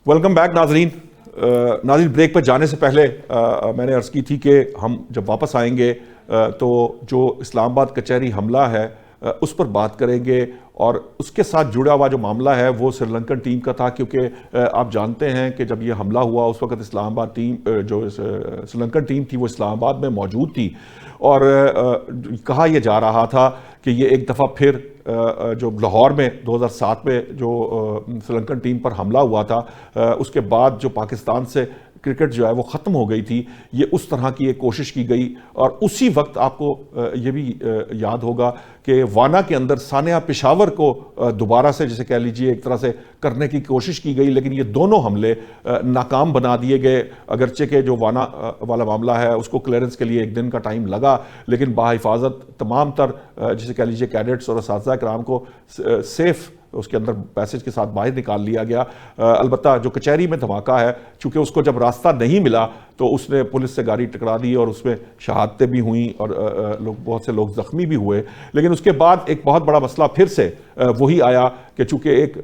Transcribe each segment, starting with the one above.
Welcome back ناظرین. ناظرین break پہ جانے سے پہلے میں نے عرض کی تھی کہ ہم جب واپس آئیں گے تو جو اسلام آباد کچہری حملہ ہے اس پر بات کریں گے, اور اس کے ساتھ جڑا ہوا جو معاملہ ہے وہ سری لنکن ٹیم کا تھا, کیونکہ آپ جانتے ہیں کہ جب یہ حملہ ہوا اس وقت اسلام آباد ٹیم جو سری لنکن ٹیم تھی وہ اسلام آباد میں موجود تھی, اور کہا یہ جا رہا تھا کہ یہ ایک دفعہ پھر جو لاہور میں 2007 میں جو سری لنکن ٹیم پر حملہ ہوا تھا اس کے بعد جو پاکستان سے کرکٹ جو ہے وہ ختم ہو گئی تھی, یہ اس طرح کی ایک کوشش کی گئی. اور اسی وقت آپ کو یہ بھی یاد ہوگا کہ وانا کے اندر سانحہ پشاور کو دوبارہ سے جسے کہہ لیجئے ایک طرح سے کرنے کی کوشش کی گئی, لیکن یہ دونوں حملے ناکام بنا دیے گئے. اگرچہ کہ جو وانا والا معاملہ ہے اس کو کلیئرنس کے لیے ایک دن کا ٹائم لگا, لیکن باحفاظت تمام تر جسے کہہ لیجئے کیڈٹس اور اساتذہ کرام کو سیف اس کے اندر پیسج کے ساتھ باہر نکال لیا گیا. البتہ جو کچہری میں دھماکہ ہے, چونکہ اس کو جب راستہ نہیں ملا تو اس نے پولیس سے گاڑی ٹکرا دی اور اس میں شہادتیں بھی ہوئیں اور بہت سے لوگ زخمی بھی ہوئے. لیکن اس کے بعد ایک بہت بڑا مسئلہ پھر سے وہی آیا کہ چونکہ ایک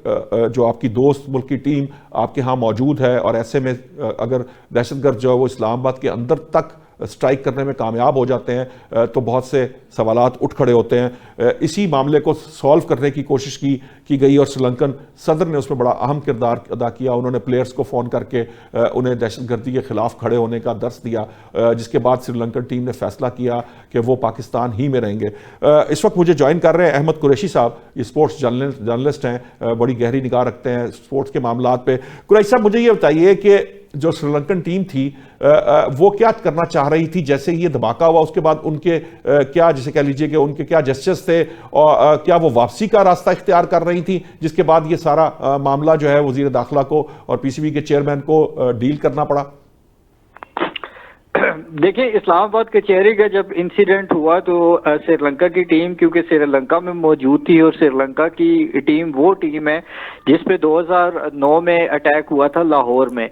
جو آپ کی دوست ملک کی ٹیم آپ کے ہاں موجود ہے, اور ایسے میں اگر دہشت گرد جو ہے وہ اسلام آباد کے اندر تک سٹرائک کرنے میں کامیاب ہو جاتے ہیں تو بہت سے سوالات اٹھ کھڑے ہوتے ہیں. اسی معاملے کو سولو کرنے کی کوشش کی گئی, اور سری لنکن صدر نے اس میں بڑا اہم کردار ادا کیا. انہوں نے پلیئرز کو فون کر کے انہیں دہشت گردی کے خلاف کھڑے ہونے کا درس دیا, جس کے بعد سری لنکن ٹیم نے فیصلہ کیا کہ وہ پاکستان ہی میں رہیں گے. اس وقت مجھے جوائن کر رہے ہیں احمد قریشی صاحب, یہ اسپورٹس جرنلسٹ ہیں, بڑی گہری نگاہ رکھتے ہیں اسپورٹس کے معاملات پہ. قریشی صاحب مجھے یہ بتائیے کہ جو سری لنکن ٹیم تھی وہ کیا کرنا چاہ رہی تھی جیسے یہ دھماکہ ہوا, اس کے بعد ان کے کیا جسے کہہ لیجئے کہ ان کے کیا جسچرز تھے, اور کیا وہ واپسی کا راستہ اختیار کر رہی تھی, جس کے بعد یہ سارا معاملہ جو ہے وزیر داخلہ کو اور پی سی بی کے چیئرمین کو ڈیل کرنا پڑا؟ دیکھیں, اسلام آباد کچہری کا جب انسیڈنٹ ہوا تو سری لنکا کی ٹیم کیونکہ سری لنکا میں موجود تھی, اور سری لنکا کی ٹیم وہ ٹیم ہے جس پہ 2009 میں اٹیک ہوا تھا لاہور میں.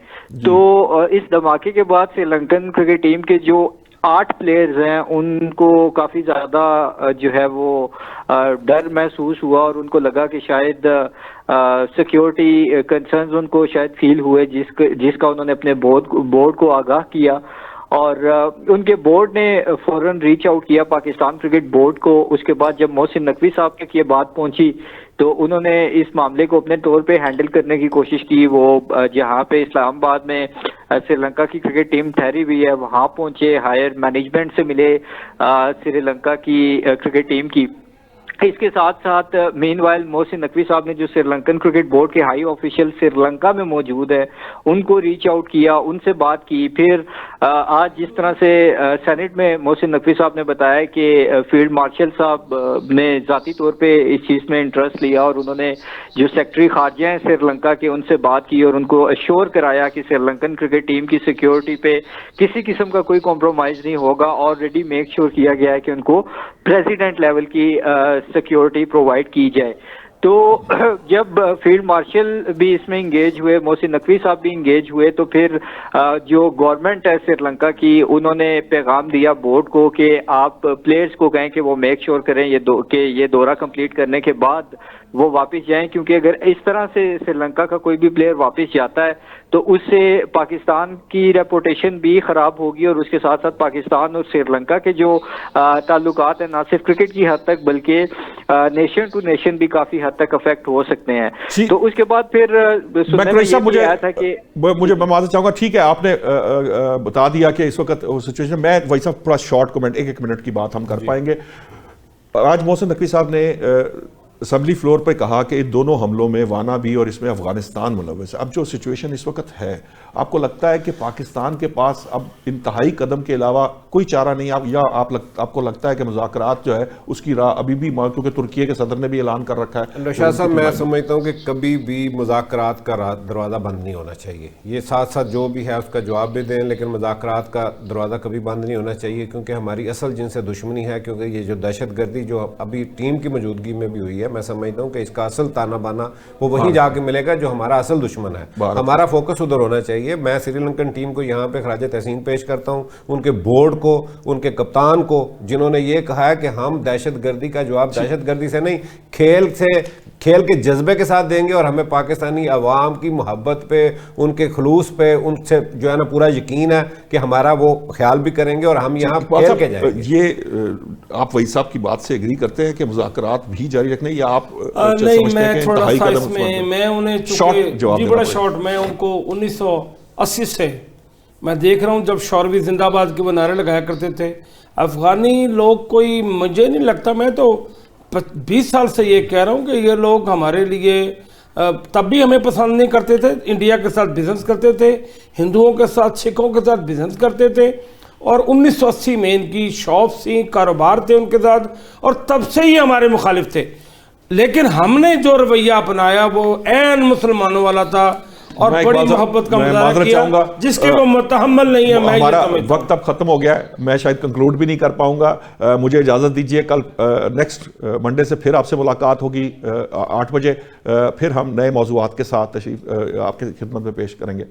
تو اس دھماکے کے بعد سری لنکن کرکٹ ٹیم کے جو 8 پلیئرز ہیں ان کو کافی زیادہ جو ہے وہ ڈر محسوس ہوا, اور ان کو لگا کہ شاید سیکیورٹی کنسرنز ان کو شاید فیل ہوئے, جس کا انہوں نے اپنے بورڈ کو آگاہ کیا, اور ان کے بورڈ نے فوراً ریچ آؤٹ کیا پاکستان کرکٹ بورڈ کو. اس کے بعد جب محسن نقوی صاحب تک یہ بات پہنچی تو انہوں نے اس معاملے کو اپنے طور پہ ہینڈل کرنے کی کوشش کی. وہ جہاں پہ اسلام آباد میں سری لنکا کی کرکٹ ٹیم ٹھہری ہوئی ہے وہاں پہنچے, ہائر مینجمنٹ سے ملے سری لنکا کی کرکٹ ٹیم کی. اس کے ساتھ ساتھ مین وائل محسن نقوی صاحب نے جو سری لنکن کرکٹ بورڈ کے ہائی آفیشیل سری لنکا میں موجود ہے ان کو ریچ آؤٹ کیا, ان سے بات کی. پھر آج جس طرح سے سینٹ میں محسن نقوی صاحب نے بتایا کہ فیلڈ مارشل صاحب نے ذاتی طور پہ اس چیز میں انٹرسٹ لیا, اور انہوں نے جو سیکٹری خارجہ ہیں سری لنکا کے ان سے بات کی اور ان کو ایشور کرایا کہ سری لنکن کرکٹ ٹیم کی سیکیورٹی پہ کسی قسم کا کوئی کمپرومائز نہیں ہوگا. آلریڈی میک شور کیا گیا ہے کہ ان کو پریزیڈنٹ لیول کی سیکیورٹی پرووائڈ کی جائے. تو جب فیلڈ مارشل بھی اس میں انگیج ہوئے, محسن نقوی صاحب بھی انگیج ہوئے, تو پھر جو گورنمنٹ ہے سری لنکا کی انہوں نے پیغام دیا بورڈ کو کہ آپ پلیئرز کو کہیں کہ وہ میک شور کریں کہ یہ دورہ کمپلیٹ کرنے کے بعد وہ واپس جائیں, کیونکہ اگر اس طرح سے سری لنکا کا کوئی بھی پلیئر واپس جاتا ہے تو اس سے پاکستان کی ریپوٹیشن بھی خراب ہوگی, اور اس کے ساتھ ساتھ پاکستان اور سری لنکا کے جو تعلقات ہیں نہ صرف کرکٹ کی حد تک بلکہ نیشن ٹو نیشن بھی کافی حد تک افیکٹ ہو سکتے ہیں. تو اس کے بعد پھر سننے میں یہ بھی آیا تھا کہ مجھے میں معذرت چاہوں گا, ٹھیک ہے آپ نے بتا دیا کہ اس وقت سچویشن, میں وہی صاحب تھوڑا شارٹ کومنٹ ایک منٹ کی بات ہم کر پائیں گے. آج محسن نقوی صاحب نے اسمبلی فلور پہ کہا کہ ان دونوں حملوں میں وانا بھی اور اس میں افغانستان ملوث ہے. اب جو سچویشن اس وقت ہے, آپ کو لگتا ہے کہ پاکستان کے پاس اب انتہائی قدم کے علاوہ کوئی چارہ نہیں, یا آپ کو لگتا ہے کہ مذاکرات جو ہے اس کی راہ ابھی بھی, کیونکہ ترکیے کے صدر نے بھی اعلان کر رکھا ہے؟ شاہ صاحب میں سمجھتا ہوں کہ کبھی بھی مذاکرات کا دروازہ بند نہیں ہونا چاہیے. یہ ساتھ ساتھ جو بھی ہے اس کا جواب بھی دیں, لیکن مذاکرات کا دروازہ کبھی بند نہیں ہونا چاہیے, کیونکہ ہماری اصل جن سے دشمنی ہے, کیونکہ یہ جو دہشت گردی جو ابھی ٹیم کی موجودگی میں بھی ہوئی ہے, میں سمجھتا ہوں کہ اس کا اصل تانا بانا وہ وہیں جا کے ملے گا جو ہمارا اصل دشمن ہے. ہمارا فوکس ادھر ہونا چاہیے. میں سری لنکن ٹیم کو یہاں پہ خراج تحسین پیش کرتا ہوں, ان کے بورڈ کو, ان کے کپتان کو, جنہوں نے یہ کہا ہے کہ ہم دہشت گردی کا جواب دہشت گردی سے نہیں, کھیل سے کھیل کے جذبے کے ساتھ دیں گے اور ہمیں پاکستانی عوام کی محبت پہ، ان کے خلوص پہ، ان سے جو ہے نا پورا یقین ہے کہ ہمارا وہ خیال بھی کریں گے اور ہم یہاں کھیل کے جائیں گے۔ یہ آپ وحید صاحب کی بات سے ایگری کرتے ہیں کہ مذاکرات بھی جاری رکھنے یا آپ نہیں، میں تھوڑا سا اس میں انہیں چونکہ بڑا شارٹ، میں ان کو 1980 سے میں دیکھ رہا ہوں جب شوروی زندہ آباد کے وہ نعرے لگایا کرتے تھے۔ افغانی لوگ کوئی، مجھے نہیں لگتا، میں تو 20 سال سے یہ کہہ رہا ہوں کہ یہ لوگ ہمارے لیے تب بھی ہمیں پسند نہیں کرتے تھے، انڈیا کے ساتھ بزنس کرتے تھے، ہندوؤں کے ساتھ، سکھوں کے ساتھ بزنس کرتے تھے، اور 1980 میں ان کی شاپ سی کاروبار تھے ان کے ساتھ، اور تب سے ہی ہمارے مخالف تھے۔ لیکن ہم نے جو رویہ اپنایا وہ عین مسلمانوں والا تھا اور بڑی محبت کا مظاہرہ کیا جس کے وہ متحمل نہیں ہے۔ ہمارا وقت اب ختم ہو گیا ہے، میں شاید کنکلوڈ بھی نہیں کر پاؤں گا، مجھے اجازت دیجیے، کل نیکسٹ منڈے سے پھر آپ سے ملاقات ہوگی 8 بجے، پھر ہم نئے موضوعات کے ساتھ تشریف آپ کی خدمت میں پیش کریں گے۔